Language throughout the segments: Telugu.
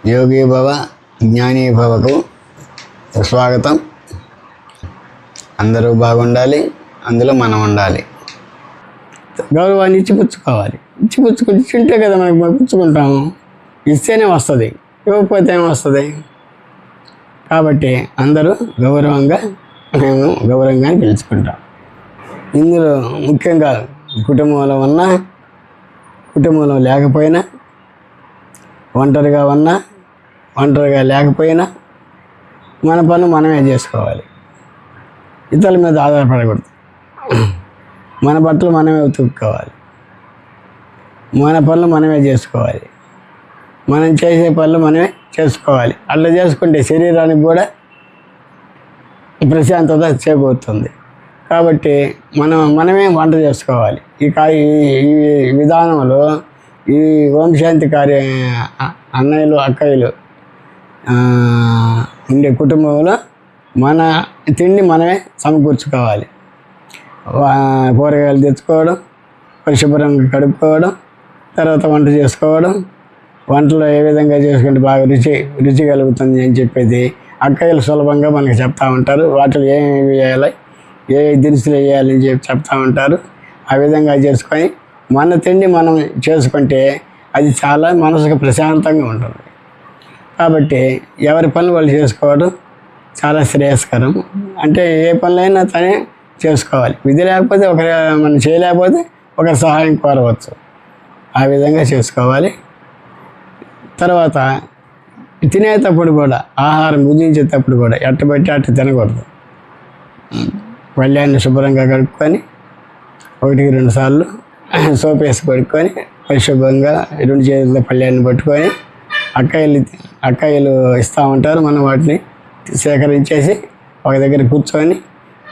యోగి భవ జ్ఞాని భవకు స్వాగతం. అందరూ బాగుండాలి, అందులో మనం ఉండాలి. గౌరవాన్ని ఇచ్చిపుచ్చుకోవాలి. ఇచ్చిపుచ్చుకుంటే కదా మనకి పుచ్చుకుంటాము. ఇస్తేనే వస్తుంది, ఇవ్వకపోతే ఏమొస్తుంది? కాబట్టి అందరూ మేము గౌరవంగా పిలుచుకుంటాం. ఇందులో ముఖ్యంగా కుటుంబంలో ఉన్నా, కుటుంబంలో లేకపోయినా, ఒంటరిగా లేకపోయినా మన పనులు మనమే చేసుకోవాలి. ఇతరుల మీద ఆధారపడకూడదు. మన బట్టలు మనమే ఉతుక్కోవాలి. మన పనులు మనమే చేసుకోవాలి. మనం చేసే పనులు మనమే చేసుకోవాలి. అట్లా చేసుకుంటే శరీరానికి కూడా ప్రశాంతత చేకూరుతుంది. కాబట్టి మనమే వంట చేసుకోవాలి. ఈ విధానంలో ఈ ఓం శాంతి అన్నయ్యలు అక్కయ్యలు ఉండే కుటుంబంలో మన తిండి మనమే సమకూర్చుకోవాలి. కూరగాయలు తెచ్చుకోవడం, పరిశుభ్రంగా కడుక్కోవడం, తర్వాత వంట చేసుకోవడం. వంటలో ఏ విధంగా చేసుకుంటే బాగా రుచి కలుగుతుంది అని చెప్పేది అక్కయ్యలు సులభంగా మనకు చెప్తా ఉంటారు. వాటిలో ఏమేమి వేయాలి, ఏ దినుసులు వేయాలని చెప్తా ఉంటారు. ఆ విధంగా చేసుకొని మన తిండి మనం చేసుకుంటే అది చాలా మనసుకు ప్రశాంతంగా ఉంటుంది. కాబట్టి ఎవరి పనులు వాళ్ళు చేసుకోవడం చాలా శ్రేయస్కరం. అంటే ఏ పనులైనా తనే చేసుకోవాలి. విధి లేకపోతే మనం చేయలేకపోతే ఒకరి సహాయం కోరవచ్చు. ఆ విధంగా చేసుకోవాలి. తర్వాత తినేటప్పుడు కూడా, ఆహారం భుజించేటప్పుడు కూడా ఎట్టబెట్టి అట్టు తినకూడదు. పళ్ళాన్ని శుభ్రంగా కడుక్కొని 1-2 సార్లు సోప్ వేసి కడుక్కొని పరిశుభ్రంగా 2 చేతుల్లో పళ్ళాన్ని పట్టుకొని అక్కయ్యలు ఇస్తూ ఉంటారు. మనం వాటిని సేకరించేసి ఒక దగ్గర కూర్చొని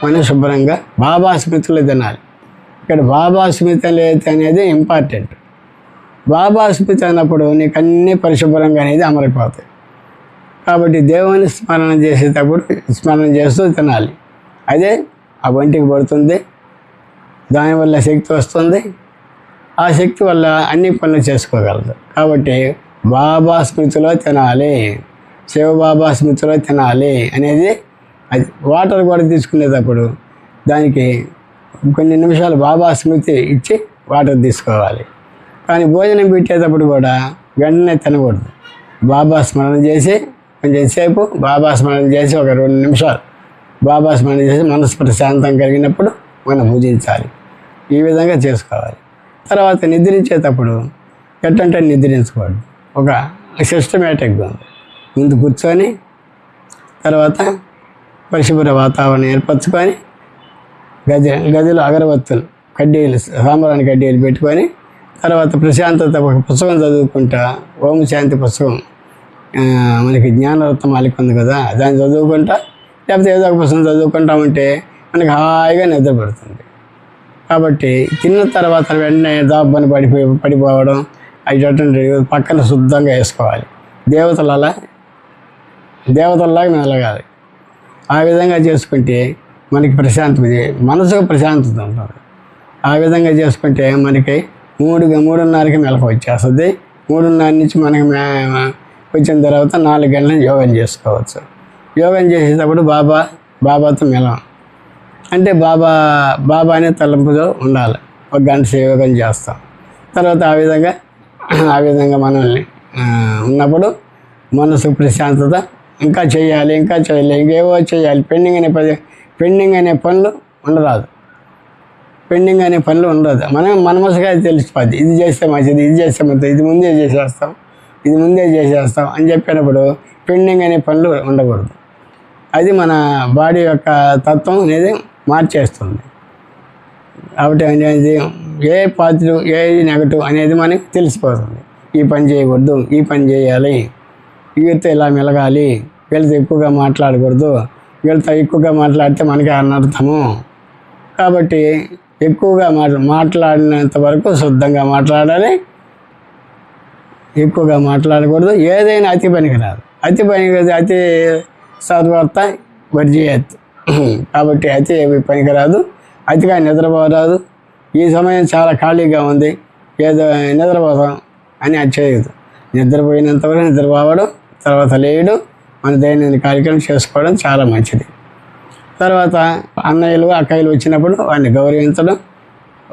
మనం శుభ్రంగా బాబా స్మృతిలో తినాలి. ఇక్కడ బాబా స్మృతి అనేది ఇంపార్టెంట్. బాబా స్మృతి అన్నప్పుడు నీకు అన్నీ పరిశుభ్రంగా అనేది అమరిపోతాయి. కాబట్టి దేవుని స్మరణ చేస్తూ తినాలి. అదే ఆ ఒంటికి పడుతుంది. దానివల్ల శక్తి వస్తుంది. ఆ శక్తి వల్ల అన్ని పనులు చేసుకోగలదు. కాబట్టి బాబా స్మృతిలో తినాలి, శివబాబా స్మృతిలో తినాలి అనేది అది. వాటర్ కూడా తీసుకునేటప్పుడు దానికి కొన్ని నిమిషాలు బాబా స్మృతి ఇచ్చి వాటర్ తీసుకోవాలి. కానీ భోజనం పెట్టేటప్పుడు కూడా వెంటనే తినకూడదు. బాబా స్మరణ చేసి కొంచెం సేపు బాబా స్మరణ చేసి ఒక 2 నిమిషాలు బాబా స్మరణ చేసి మనసు ప్రశాంతం కలిగినప్పుడు మనం భుజించాలి. ఈ విధంగా చేసుకోవాలి. తర్వాత నిద్రించేటప్పుడు ఎట్టంటే నిద్రించకూడదు. ఒక సిస్టమేటిక్గా ఉంది. ముందు కూర్చొని తర్వాత పరిశుభ్ర వాతావరణం ఏర్పరచుకొని గదిలో అగరబత్తులు సాంబ్రాణి కడ్డీలు పెట్టుకొని తర్వాత ప్రశాంతత ఒక పుస్తకం చదువుకుంటా, ఓం శాంతి పుస్తకం మనకి జ్ఞానరత్నమాలిక ఉంది కదా, దాన్ని చదువుకుంటా లేకపోతే ఏదో ఒక పుస్తకం చదువుకుంటామంటే మనకి హాయిగా నిద్ర పడుతుంది. కాబట్టి తిన్న తర్వాత వెంటనే దాబ్బని పడిపోవడం అటువంటి పక్కన శుద్ధంగా వేసుకోవాలి. దేవతల్లాగా మెలగాలి. ఆ విధంగా చేసుకుంటే మనకి మనసుకు ప్రశాంతత ఉంటుంది. ఆ విధంగా చేసుకుంటే మనకి 3:30కి మెలకు వచ్చేస్తుంది. 3:30 నుంచి మనకి వచ్చిన తర్వాత 4 గంటలకు యోగం చేసుకోవచ్చు. యోగం చేసేటప్పుడు బాబాతో మెలం అంటే బాబా అనే తలంపుతో ఉండాలి. 1 గంట యోగం చేస్తాం. తర్వాత ఆ విధంగా మనల్ని ఉన్నప్పుడు మనసు ప్రశాంతత. ఇంకా చేయాలి, ఇంకేవో చేయాలి. పెండింగ్ అనే పనులు ఉండరాదు. మన మనసుగా తెలిసిపోద్ది. ఇది చేస్తే మంచిది, ఇది చేస్తే మంచిది, ఇది ముందే చేసేస్తాం అని చెప్పినప్పుడు పెండింగ్ అనే పనులు ఉండకూడదు. అది మన బాడీ యొక్క తత్వం అనేది మార్చేస్తుంది. కాబట్టి అనేది ఏ పాజిటివ్ ఏది నెగటివ్ అనేది మనకి తెలిసిపోతుంది. ఈ పని చేయకూడదు, ఈ పని చేయాలి, వీళ్ళతో ఇలా మెలగాలి, వీళ్ళతో ఎక్కువగా మాట్లాడకూడదు, వీళ్ళతో ఎక్కువగా మాట్లాడితే మనకి అనర్థము. కాబట్టి ఎక్కువగా మాట్లాడినంత వరకు శుద్ధంగా మాట్లాడాలి, ఎక్కువగా మాట్లాడకూడదు. ఏదైనా అతి పనికిరాదు. అతి సర్వర్త వర్జియత్. కాబట్టి అతి పనికిరాదు. అతిగా నిద్రపోరాదు. ఈ సమయం చాలా ఖాళీగా ఉంది, ఏదో నిద్రపోతాం అని అది చేయదు. నిద్రపోయినంతవరకు నిద్రపోవడం, తర్వాత లేయడం, మన దైనందిన కార్యక్రమం చేసుకోవడం చాలా మంచిది. తర్వాత అన్నయ్యలు అక్కయ్యలు వచ్చినప్పుడు వారిని గౌరవించడం,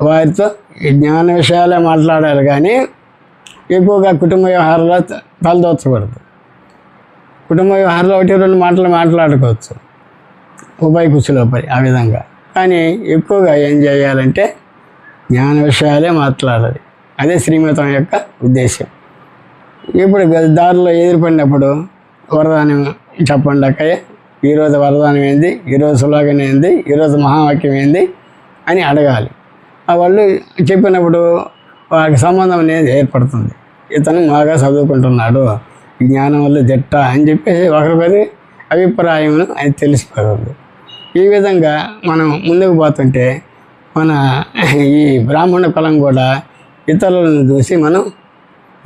వారితో ఈ జ్ఞాన విషయాలే మాట్లాడాలి కానీ ఎక్కువగా కుటుంబ వ్యవహారాల్లో తలదోచకూడదు. కుటుంబ వ్యవహారంలో 1-2 మాటలు మాట్లాడుకోవచ్చు ఉభయ కుశలోపరి ఆ విధంగా. కానీ ఎక్కువగా ఏం చేయాలంటే జ్ఞాన విషయాలే మాట్లాడాలి. అదే శ్రీమతం యొక్క ఉద్దేశం. ఇప్పుడు దారిలో ఎదురుపడినప్పుడు వరదానం చెప్పండి అక్కయ్య, ఈరోజు వరదానం ఏంది, ఈరోజు సులోగన ఏంది, ఈరోజు మహావాక్యం ఏంది అని అడగాలి. వాళ్ళు చెప్పినప్పుడు వారికి సంబంధం అనేది ఏర్పడుతుంది. ఇతను బాగా చదువుకుంటున్నాడు, ఈ జ్ఞానం వల్ల దిట్ట అని చెప్పేసి ఒకరికొకరి అభిప్రాయం అది తెలిసిపోతుంది. ఈ విధంగా మనం ముందుకు పోతుంటే మన ఈ బ్రాహ్మణ కులం కూడా ఇతరులను చూసి మనం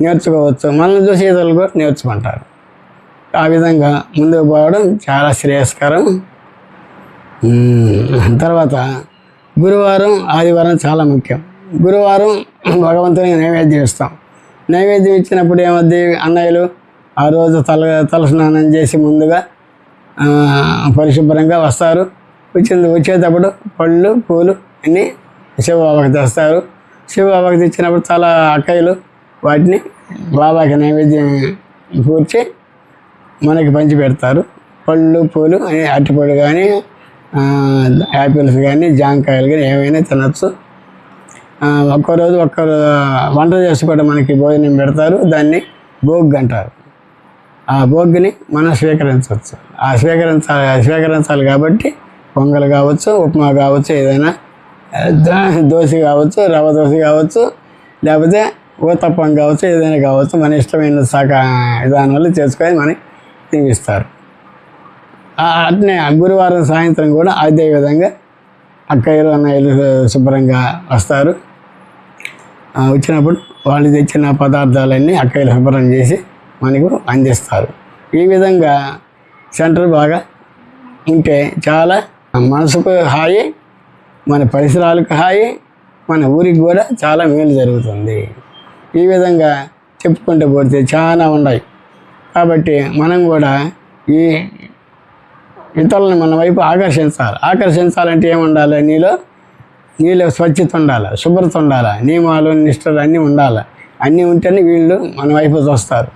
నేర్చుకోవచ్చు, మనల్ని చూసి ఇతరులు కూడా నేర్చుకుంటారు. ఆ విధంగా ముందుకు పోవడం చాలా శ్రేయస్కరం. తర్వాత గురువారం ఆదివారం చాలా ముఖ్యం. గురువారం భగవంతునికి నైవేద్యం ఇస్తాం. నైవేద్యం ఇచ్చినప్పుడు ఏమవుద్ది, అన్నయ్యలు ఆ రోజు తలస్నానం చేసి ముందుగా పరిశుభ్రంగా వస్తారు. వచ్చేటప్పుడు పళ్ళు పూలు అన్నీ శివబాబాకి తెస్తారు. శివబాబాకి తెచ్చినప్పుడు చాలా అక్కయ్యలు వాటిని బాబాకి నైవేద్యం కూర్చి మనకి పంచి పెడతారు. పళ్ళు పూలు అరటిపళ్ళు కానీ యాపిల్స్ కానీ జాంకాయలు కానీ ఏమైనా తినచ్చు. ఒక్కరోజు వంట చేసి కూడా మనకి భోజనం పెడతారు. దాన్ని భోగ్ అంటారు. ఆ భోగ్ని మనం స్వీకరించవచ్చు. స్వీకరించాలి కాబట్టి పొంగల్ కావచ్చు, ఉప్మా కావచ్చు, ఏదైనా దోశ కావచ్చు, రవ్వ దోశ కావచ్చు, లేకపోతే ఊతప్పం కావచ్చు, ఏదైనా కావచ్చు, మన ఇష్టమైన విధానం వల్ల చేసుకొని మనకి తినిపిస్తారు. అట్నే గురువారం సాయంత్రం కూడా అదే విధంగా అక్కయ్యలు అన్నయ్యలు శుభ్రంగా వస్తారు. వచ్చినప్పుడు వాళ్ళు తెచ్చిన పదార్థాలన్నీ అక్కయ్యలు శుభ్రం చేసి మనకు అందిస్తారు. ఈ విధంగా సెంటర్ బాగా ఉంటే చాలా మనసుకు హాయి, మన పరిసరాలకు హాయి, మన ఊరికి కూడా చాలా మేలు జరుగుతుంది. ఈ విధంగా చెప్పుకుంటూ పోతే చాలా ఉన్నాయి. కాబట్టి మనం కూడా ఈ ఇతరులను మన వైపు ఆకర్షించాలంటే ఏముండాలి, నీలో స్వచ్ఛత ఉండాలి, శుభ్రత ఉండాలి, నియమాలు నిష్టలు అన్నీ ఉండాలి. అన్నీ ఉంటేనే వీళ్ళు మన వైపు చూస్తారు.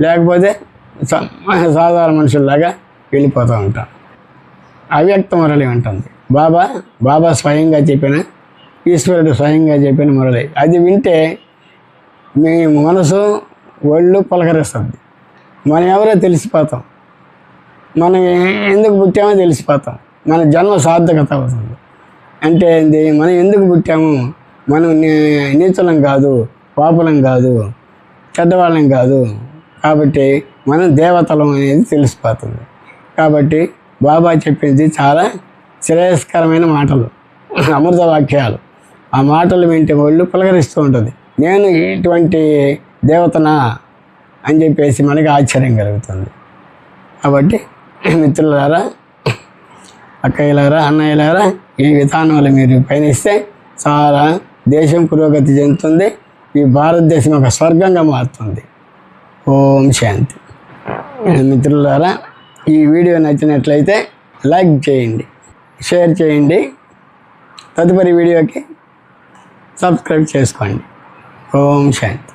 లేకపోతే సాధారణ మనుషుల్లాగా వెళ్ళిపోతూ ఉంటాం. అవ్యక్త మురళి ఉంటుంది. బాబా స్వయంగా చెప్పిన, ఈశ్వరుడు స్వయంగా చెప్పిన మురళి. అది వింటే మీ మనసు ఒళ్ళు పులకరిస్తుంది. మనం ఎవరో తెలిసిపోతాం, మనం ఎందుకు పుట్టామో తెలిసిపోతాం, మన జన్మ సార్థకత అవుతుంది. అంటే ఏంది, మనం ఎందుకు పుట్టాము, మనం నీచులం కాదు, పాపులం కాదు, చెడ్డవాళ్ళం కాదు, కాబట్టి మనం దేవతలం అనేది తెలిసిపోతుంది. కాబట్టి బాబా చెప్పింది చాలా శ్రేయస్కరమైన మాటలు, అమృత వాక్యాలు. ఆ మాటలు వింటే ఒళ్ళు పులకరిస్తూ ఉంటుంది. నేను ఇటువంటి దేవతనా అని చెప్పేసి మనకి ఆశ్చర్యం కలుగుతుంది. కాబట్టి మిత్రులారా, అక్కయ్యలారా, అన్నయ్యలారా, ఈ విధానంలో మీరు పయనిస్తే చాలా దేశం పురోగతి చెందుతుంది. ఈ భారతదేశం ఒక స్వర్గంగా మారుతుంది. ఓం శాంతి. మిత్రులారా, ఈ వీడియో నచ్చినట్లయితే లైక్ చేయండి, షేర్ చేయండి, తదుపరి వీడియోకి సబ్స్క్రైబ్ చేసుకోండి. ఓం శాంతి.